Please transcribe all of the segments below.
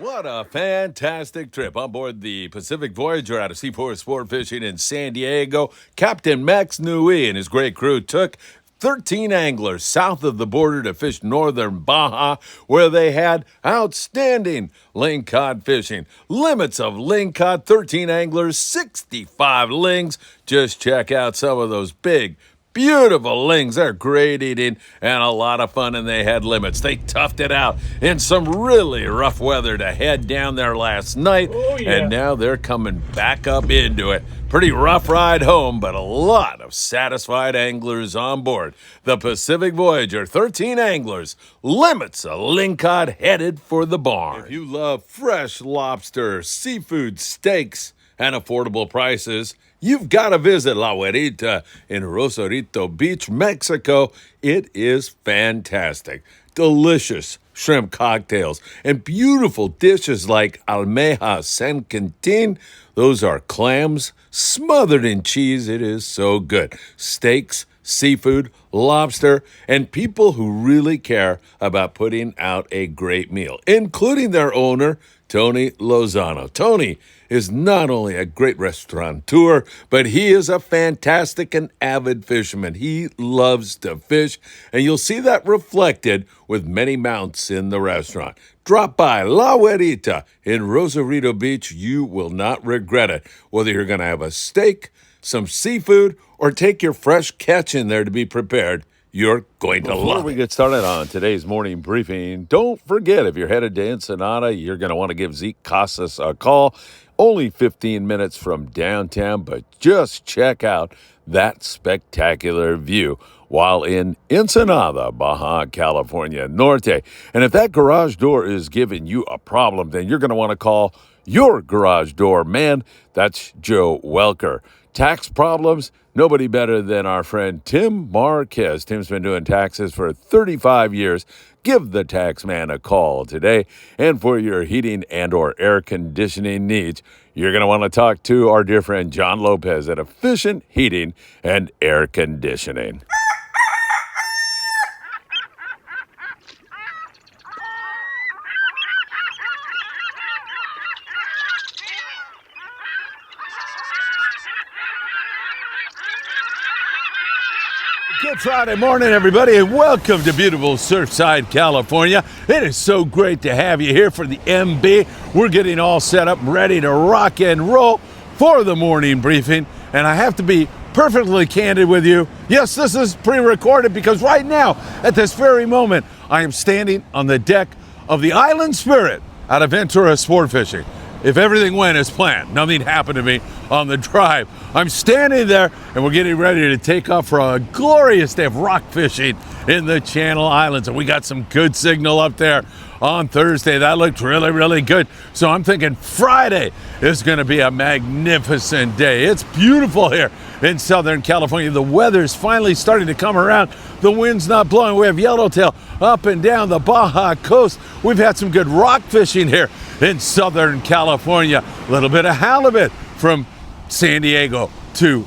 What a fantastic trip on board the Pacific Voyager out of Seaport Sport Fishing in San Diego. Captain Max Nui and his great crew took 13 anglers south of the border to fish northern Baja, where they had outstanding lingcod fishing. Limits of lingcod, 13 anglers, 65 lings. Just check out some of those big, beautiful lings. They're great eating and a lot of fun, and they had limits. They toughed it out in some really rough weather to head down there last night, and now they're coming back up into it. Pretty rough ride home, but a lot of satisfied anglers on board. The Pacific Voyager, 13 anglers, limits of lingcod headed for the barn. If you love fresh lobster, seafood, steaks, and affordable prices, you've got to visit La Huerita in Rosarito Beach, Mexico. It is fantastic. Delicious shrimp cocktails and beautiful dishes like almeja San Quintin. Those are clams smothered in cheese. It is so good. Steaks, seafood, lobster, and people who really care about putting out a great meal, including their owner, Tony Lozano. Tony is not only a great restaurateur, but he is a fantastic and avid fisherman. He loves to fish, and you'll see that reflected with many mounts in the restaurant. Drop by La Huerita in Rosarito Beach. You will not regret it. Whether you're going to have a steak, some seafood, or take your fresh catch in there to be prepared, you're going to love it. Before we get started on today's morning briefing, don't forget, if you're headed to Ensenada, you're going to want to give Zeke Casas a call. Only 15 minutes from downtown, but just check out that spectacular view while in Ensenada, Baja, California Norte. And if that garage door is giving you a problem, then you're going to want to call your garage door man. That's Joe Welker. Tax problems? Nobody better than our friend Tim Marquez. Tim's been doing taxes for 35 years. Give the tax man a call today. And for your heating and or air conditioning needs, you're going to want to talk to our dear friend John Lopez at Efficient Heating and Air Conditioning. Good Friday morning, everybody, and welcome to beautiful Surfside, California. It is so great to have you here for the MB. We're getting all set up, ready to rock and roll for the morning briefing. And I have to be perfectly candid with you. Yes, this is pre-recorded because right now, at this very moment, I am standing on the deck of the Island Spirit out of Ventura Sport Fishing. If everything went as planned, nothing happened to me on the drive. I'm standing there, and we're getting ready to take off for a glorious day of rock fishing in the Channel Islands. And we got some good signal up there on Thursday. That looked really, really good. So I'm thinking Friday is going to be a magnificent day. It's beautiful here in Southern California. The weather's finally starting to come around. The wind's not blowing. We have yellowtail up and down the Baja coast. We've had some good rock fishing here in Southern California. A little bit of halibut from San Diego to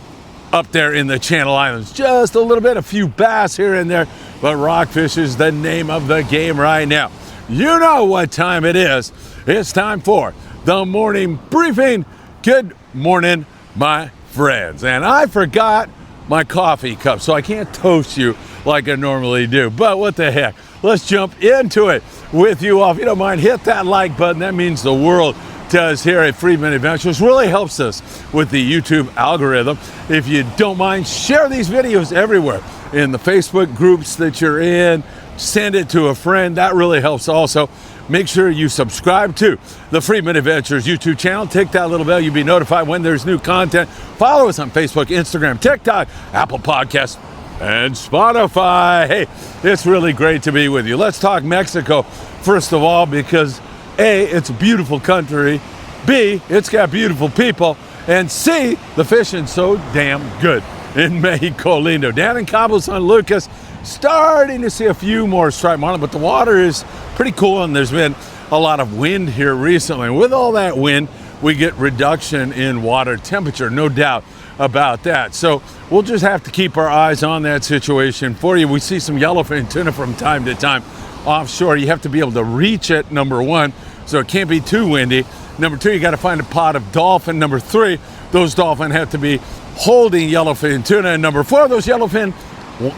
up there in the Channel Islands. Just a little bit, a few bass here and there, but rockfish is the name of the game right now. You know what time it is. It's time for the morning briefing. Good morning, my friends. And I forgot my coffee cup, so I can't toast you like I normally do. But what the heck? Let's jump into it with you all. If you don't mind, hit that like button. That means the world to us here at Friedman Adventures. Really helps us with the YouTube algorithm. If you don't mind, share these videos everywhere in the Facebook groups that you're in. Send it to a friend. That really helps also. Make sure you subscribe to the Friedman Adventures YouTube channel. Tick that little bell. You'll be notified when there's new content. Follow us on Facebook, Instagram, TikTok, Apple Podcasts, and Spotify. Hey, it's really great to be with you. Let's talk Mexico, first of all, because A, it's a beautiful country. B, it's got beautiful people. And C, the fishing's so damn good in Mexico Lindo. Down in Cabo San Lucas, starting to see a few more striped marlin, but the water is pretty cool, and there's been a lot of wind here recently. With all that wind, we get reduction in water temperature, no doubt about that. So we'll just have to keep our eyes on that situation for you. We see some yellowfin tuna from time to time offshore. You have to be able to reach it, number one, so it can't be too windy. Number 2, you got to find a pod of dolphin. Number 3, those dolphin have to be holding yellowfin tuna. And number 4, those yellowfin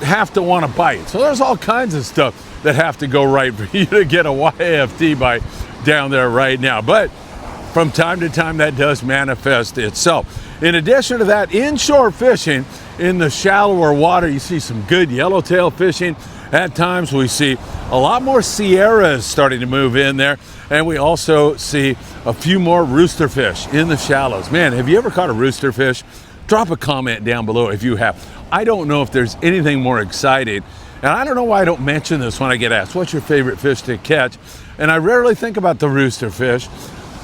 have to want to bite. So there's all kinds of stuff that have to go right for you to get a YAFT bite down there right now. But from time to time, that does manifest itself. In addition to that, inshore fishing in the shallower water, you see some good yellowtail fishing. At times, we see a lot more sierras starting to move in there, and we also see a few more roosterfish in the shallows. Man, have you ever caught a roosterfish? Drop a comment down below if you have. I don't know if there's anything more exciting, and I don't know why I don't mention this when I get asked, what's your favorite fish to catch? And I rarely think about the roosterfish.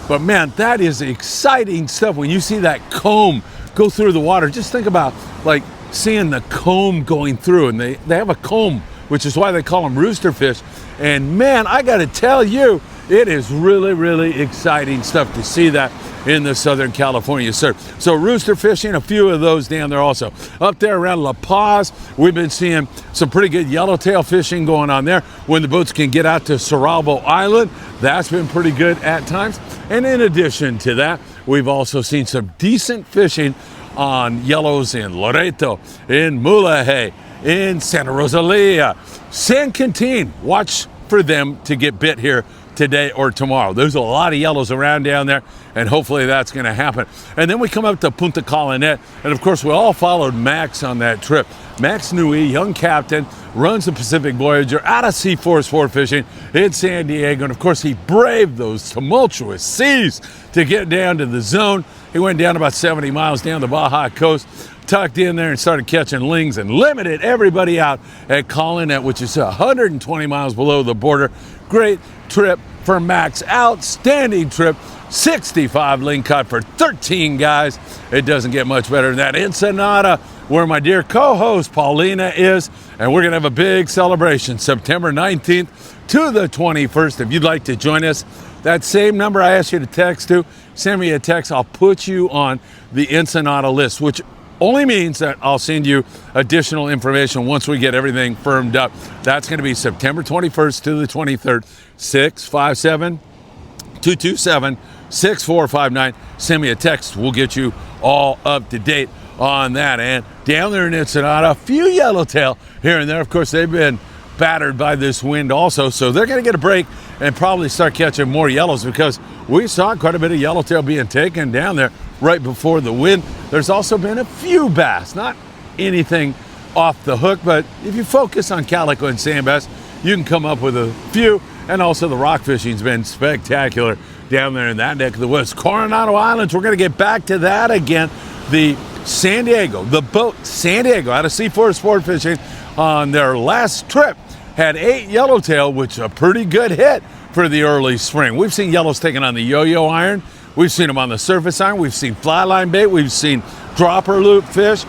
But man, that is exciting stuff. When you see that comb go through the water, just think about like seeing the comb going through. And they have a comb, which is why they call them roosterfish. And man, I got to tell you, it is really, really exciting stuff to see that in the Southern California surf. So rooster fishing, a few of those down there also. Up there around La Paz, we've been seeing some pretty good yellowtail fishing going on there. When the boats can get out to Cerralbo Island, that's been pretty good at times. And in addition to that, we've also seen some decent fishing on yellows in Loreto, in Mulahay, in Santa Rosalia, San Quintin. Watch for them to get bit here today or tomorrow. There's a lot of yellows around down there, and hopefully that's going to happen. And then we come up to Punta Colonet, and of course we all followed Max on that trip. Max Nui, young captain, runs the Pacific Voyager out of C4 Sport Fishing in San Diego, and of course he braved those tumultuous seas to get down to the zone. He went down about 70 miles down the Baja coast, tucked in there and started catching lings and limited everybody out at Colonet, which is 120 miles below the border. Great trip for Max, outstanding trip. 65 ling caught for 13 guys. It doesn't get much better than that. Ensenada, where my dear co-host Paulina is, and we're gonna have a big celebration September 19th to the 21st. If you'd like to join us, that same number I asked you to text to, send me a text. I'll put you on the Ensenada list, which only means that I'll send you additional information once we get everything firmed up. That's going to be September 21st to the 23rd, 657-227-6459. Send me a text. We'll get you all up to date on that. And down there in Ensenada, a few yellowtail here and there. Of course, they've been battered by this wind also, so they're going to get a break and probably start catching more yellows, because we saw quite a bit of yellowtail being taken down there right before the wind. There's also been a few bass, not anything off the hook, but if you focus on calico and sand bass, you can come up with a few. And also the rock fishing's been spectacular down there in that neck of the woods. Coronado Islands, we're going to get back to that again. The San Diego, the boat San Diego out of C4 Sport Fishing on their last trip had 8 yellowtail, which is a pretty good hit for the early spring. We've seen yellows taken on the yo-yo iron. We've seen them on the surface iron. We've seen fly line bait. We've seen dropper loop fish.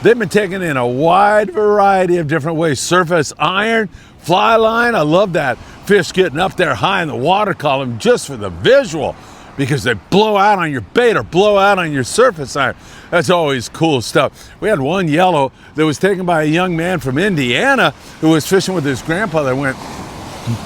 They've been taken in a wide variety of different ways. Surface iron, fly line. I love that fish getting up there high in the water column just for the visual, because they blow out on your bait or blow out on your surface iron. That's always cool stuff. We had one yellow that was taken by a young man from Indiana who was fishing with his grandpa that went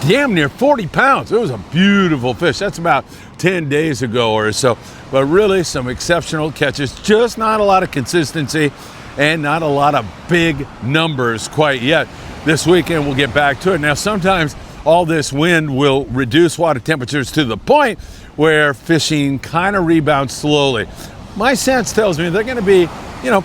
damn near 40 pounds. It was a beautiful fish. That's about 10 days ago or so. But really some exceptional catches, just not a lot of consistency and not a lot of big numbers quite yet. This weekend we'll get back to it. Now sometimes all this wind will reduce water temperatures to the point where fishing kind of rebounds slowly. My sense tells me they're going to be,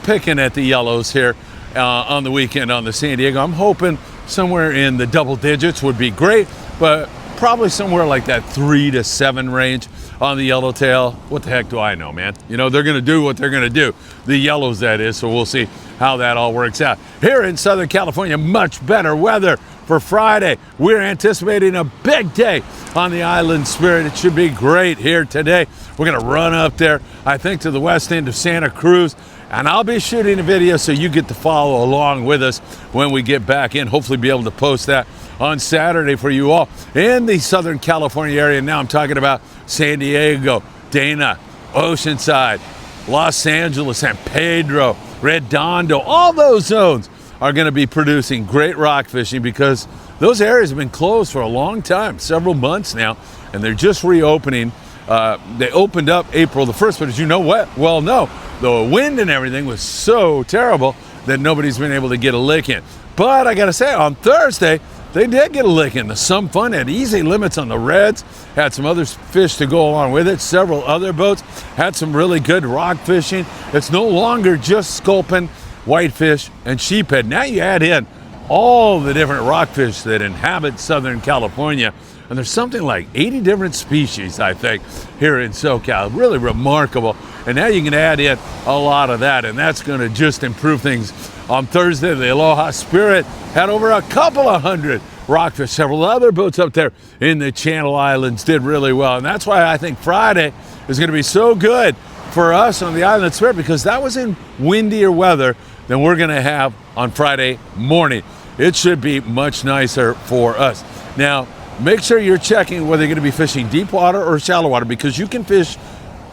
picking at the yellows here on the weekend on the San Diego. I'm hoping somewhere in the double digits would be great, but probably somewhere like that 3 to 7 range on the yellowtail. What the heck do I know, man? They're going to do what they're going to do. The yellows, that is, so we'll see how that all works out. Here in Southern California, much better weather for Friday. We're anticipating a big day on the Island Spirit. It should be great here today. We're going to run up there, I think, to the west end of Santa Cruz, and I'll be shooting a video so you get to follow along with us when we get back in. Hopefully be able to post that on Saturday for you all in the Southern California area. Now I'm talking about San Diego, Dana, Oceanside, Los Angeles, San Pedro, Redondo. All those zones are going to be producing great rock fishing, because those areas have been closed for a long time, several months now, and they're just reopening. They opened up April the 1st, but as you know what? Well, no, the wind and everything was so terrible that nobody's been able to get a lick in. But I got to say, on Thursday, they did get a lick in. The Some Fun had easy limits on the reds, had some other fish to go along with it. Several other boats had some really good rock fishing. It's no longer just sculpin, whitefish, and sheephead. Now you add in all the different rockfish that inhabit Southern California, and there's something like 80 different species, I think, here in SoCal. Really remarkable. And now you can add in a lot of that, and that's going to just improve things. On Thursday, the Aloha Spirit had over a couple of hundred rockfish. Several other boats up there in the Channel Islands did really well, and that's why I think Friday is going to be so good for us on the Island Spirit, because that was in windier weather than we're going to have on Friday morning. It should be much nicer for us. Now, make sure you're checking whether you're going to be fishing deep water or shallow water, because you can fish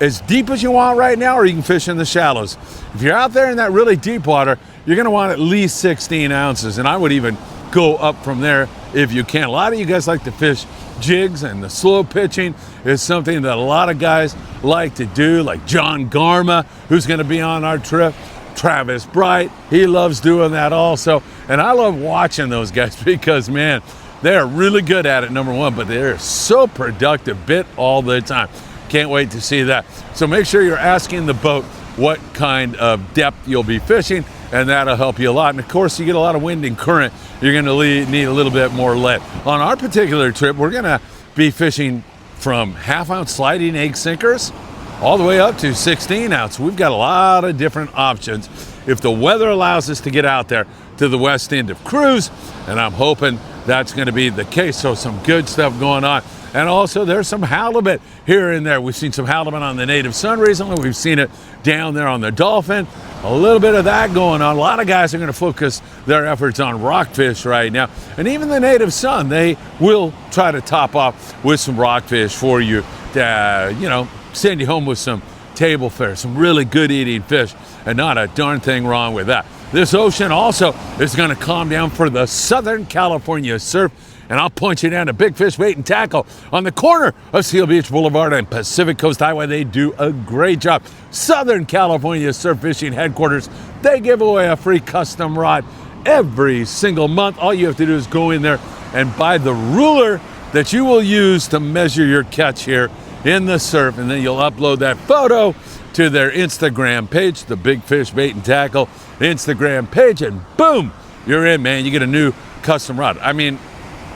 as deep as you want right now, or you can fish in the shallows. If you're out there in that really deep water, you're going to want at least 16 ounces, and I would even go up from there if you can. A lot of you guys like to fish jigs, and the slow pitching is something that a lot of guys like to do, like John Garma, who's going to be on our trip. Travis Bright, he loves doing that also. And I love watching those guys because, man, they're really good at it, number one, but they're so productive, bit all the time. Can't wait to see that. So make sure you're asking the boat what kind of depth you'll be fishing, and that'll help you a lot. And of course, you get a lot of wind and current, you're going to need a little bit more lead. On our particular trip, we're going to be fishing from half-ounce sliding egg sinkers all the way up to 16 ounce. We've got a lot of different options if the weather allows us to get out there to the west end of Cruz, and I'm hoping that's going to be the case. So some good stuff going on. And also there's some halibut here and there. We've seen some halibut on the Native Sun recently. We've seen it down there on the Dolphin. A little bit of that going on. A lot of guys are going to focus their efforts on rockfish right now. And even the Native Sun, they will try to top off with some rockfish for you to, send you home with some table fare, some really good eating fish, and not a darn thing wrong with that. This ocean also is going to calm down for the Southern California surf, and I'll point you down to Big Fish Bait and Tackle on the corner of Seal Beach Boulevard and Pacific Coast Highway. They do a great job. Southern California Surf Fishing Headquarters, they give away a free custom rod every single month. All you have to do is go in there and buy the ruler that you will use to measure your catch here in the surf, and then you'll upload that photo to their Instagram page, the Big Fish Bait and Tackle Instagram page, and boom, you're in, man. You get a new custom rod. I mean,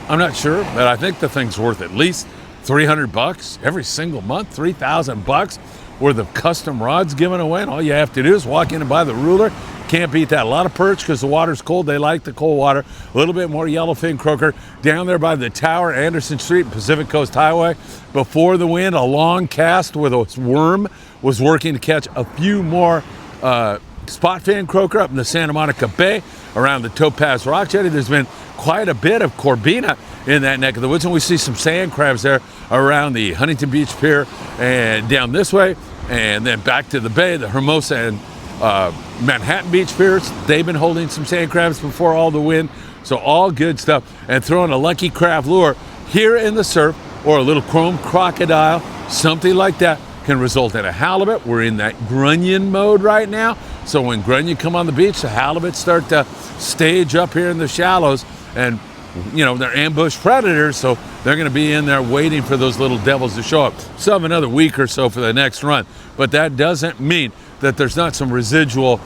I'm not sure, but I think the thing's worth at least $300 every single month, $3,000 worth of custom rods given away, and all you have to do is walk in and buy the ruler. Can't beat that. A lot of perch because the water's cold. They like the cold water. A little bit more yellowfin croaker down there by the tower, Anderson Street, Pacific Coast Highway. Before the wind, a long cast with a worm was working to catch a few more spot fin croaker up in the Santa Monica Bay around the Topaz Rock Jetty. There's been quite a bit of corbina in that neck of the woods, and we see some sand crabs there around the Huntington Beach Pier and down this way, and then back to the bay, the Hermosa and Manhattan Beach Piers. They've been holding some sand crabs before all the wind, so all good stuff. And throwing a Lucky Craft lure here in the surf, or a little chrome crocodile, something like that, can result in a halibut. We're in that grunion mode right now, so when grunion come on the beach, the halibut start to stage up here in the shallows, and they're ambush predators, so they're going to be in there waiting for those little devils to show up. So have another week or so for the next run, but that doesn't mean that there's not some residual,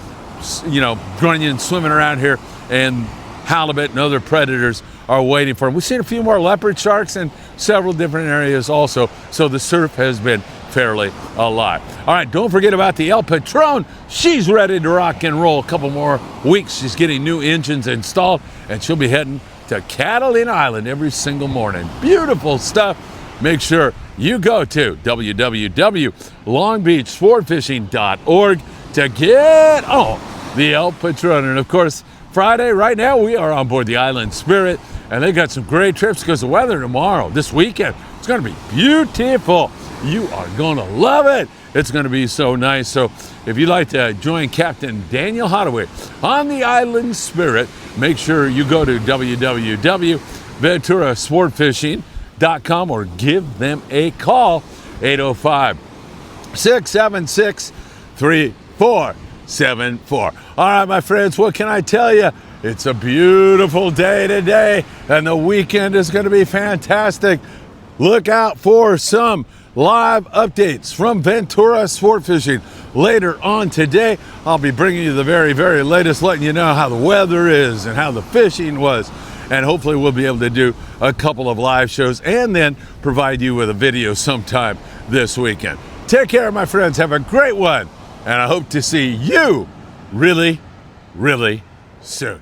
grunion swimming around here, and halibut and other predators are waiting for them. We've seen a few more leopard sharks in several different areas also, so the surf has been fairly alive. All right, don't forget about the El Patron. She's ready to rock and roll. A couple more weeks. She's getting new engines installed, and she'll be heading to Catalina Island every single morning. Beautiful stuff. Make sure you go to www.longbeachsportfishing.org to get on the El Patron. And of course, Friday, right now, we are on board the Island Spirit, and they got some great trips because the weather tomorrow, this weekend, it's going to be beautiful. You are going to love it. It's going to be so nice. So if you'd like to join Captain Daniel Hadaway on the Island Spirit, make sure you go to www.venturasportfishing.com sportfishing.com or give them a call, 805-676-3474. All right, my friends, what can I tell you? It's a beautiful day today, and the weekend is going to be fantastic. Look out for some live updates from Ventura Sport Fishing later on today. I'll be bringing you the very, very latest, letting you know how the weather is and how the fishing was. And hopefully we'll be able to do a couple of live shows and then provide you with a video sometime this weekend. Take care, my friends. Have a great one. And I hope to see you really, really soon.